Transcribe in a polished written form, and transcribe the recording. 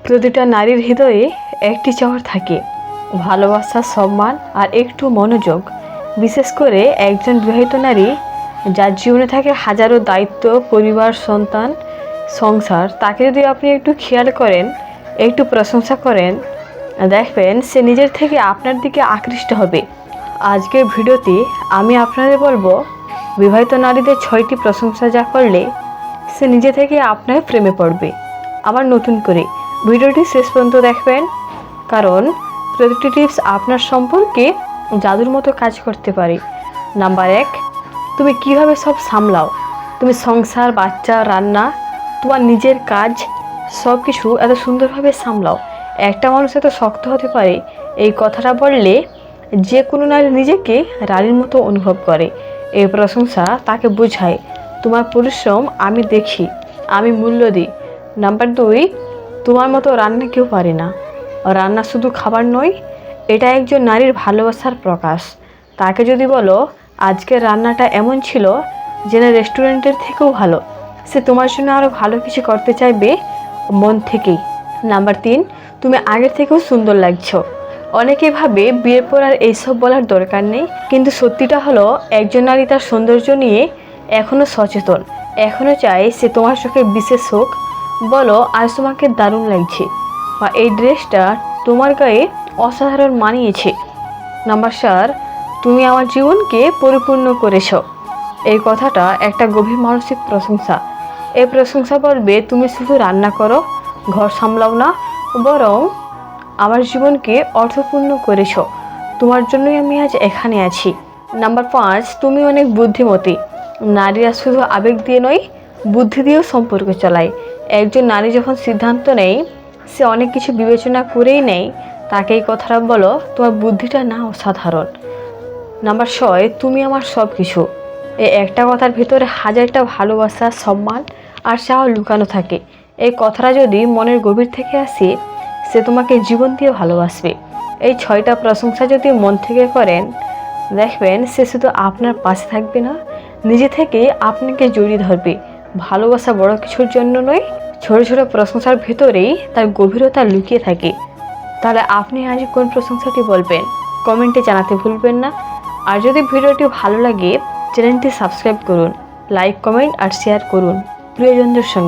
প্রতিটা নারীর হৃদয়ে একটি চাওয়া থাকে, ভালোবাসা, সম্মান আর একটু মনোযোগ। বিশেষ করে একজন বিবাহিত নারী যার জীবনে থাকে হাজারো দায়িত্ব, পরিবার, সন্তান, সংসার, তাকে যদি আপনি একটু খেয়াল করেন, একটু প্রশংসা করেন, দেখবেন সে নিজের থেকে আপনার দিকে আকৃষ্ট হবে। আজকের ভিডিওতে আমি আপনাদের বলবো বিবাহিত নারীদের 6টি প্রশংসা যা করলে সে নিজে থেকে আপনার প্রেমে পড়বে। আবার নতুন করে ভিডিওটি শেষ পর্যন্ত দেখবেন, কারণ প্রতিটি টিপস আপনার সম্পর্কে জাদুর মতো কাজ করতে পারে। নাম্বার 1, তুমি কিভাবে সব সামলাও। তুমি সংসার, বাচ্চা, রান্না, তোমার নিজের কাজ সব কিছু এত সুন্দরভাবে সামলাও। একটা মানুষ এত শক্ত হতে পারে, এই কথাটা বললে যে কোনো নারী নিজেকে রানীর মতো অনুভব করে। এই প্রশংসা তাকে বোঝায় তোমার পরিশ্রম আমি দেখি, আমি মূল্য দিই। নাম্বার 2, তোমার মতো রান্না কেউ পারে না। রান্না শুধু খাবার নয়, এটা একজন নারীর ভালোবাসার প্রকাশ। তাকে যদি বলো আজকের রান্নাটা এমন ছিল যেন রেস্টুরেন্টের থেকেও ভালো, সে তোমার জন্য আরও ভালো কিছু করতে চাইবে মন থেকেই। নাম্বার 3, তুমি আগের থেকেও সুন্দর লাগছো। অনেকে ভাবে বিয়ের পর আর এইসব বলার দরকার নেই, কিন্তু সত্যিটা হলো একজন নারী তার সৌন্দর্য নিয়ে এখনও সচেতন, এখনও চায় সে তোমার চোখে বিশেষ হোক। বলো আজ তোমাকে দারুণ লাগছে, বা এই ড্রেসটা তোমার গায়ে অসাধারণ মানিয়েছে। নাম্বার 4, তুমি আমার জীবনকে পরিপূর্ণ করেছ। এই কথাটা একটা গভীর মানসিক প্রশংসা। এই প্রশংসা বলবে তুমি শুধু রান্না করো, ঘর সামলাও না, বরং আমার জীবনকে অর্থপূর্ণ করেছ। তোমার জন্যই আমি আজ এখানে আছি। নাম্বার 5, তুমি অনেক বুদ্ধিমতী। নারীরা শুধু আবেগ দিয়ে নয়, বুদ্ধি দিয়েও সম্পর্ক চালায়। একজন নারী যখন সিদ্ধান্ত নেয়, সে অনেক কিছু বিবেচনা করেই নেয়। তাকে এই কথাটা বলো তোমার বুদ্ধিটা না অসাধারণ। নাম্বার 6, তুমি আমার সব কিছু। এই একটা কথার ভিতরে হাজারটা ভালোবাসা, সম্মান আর চাওয়া লুকানো থাকে। এই কথাটা যদি মনের গভীর থেকে আসে, সে তোমাকে জীবন দিয়ে ভালোবাসবে। এই 6টা প্রশংসা যদি মন থেকে করেন, দেখবেন সে শুধু আপনার পাশে থাকবে না, নিজে থেকে আপনাকে জড়িয়ে ধরবে। ভালোবাসা বড় কিছুর জন্য নয়, ছোট ছোট প্রশংসার ভেতরেই তার গভীরতা লুকিয়ে থাকে। তাহলে আপনি আজ কোন প্রশংসাটি বলবেন, কমেন্টে জানাতে ভুলবেন না। আর যদি ভিডিওটি ভালো লাগে, চ্যানেলটি সাবস্ক্রাইব করুন, লাইক, কমেন্ট আর শেয়ার করুন প্রিয়জনদের সঙ্গে।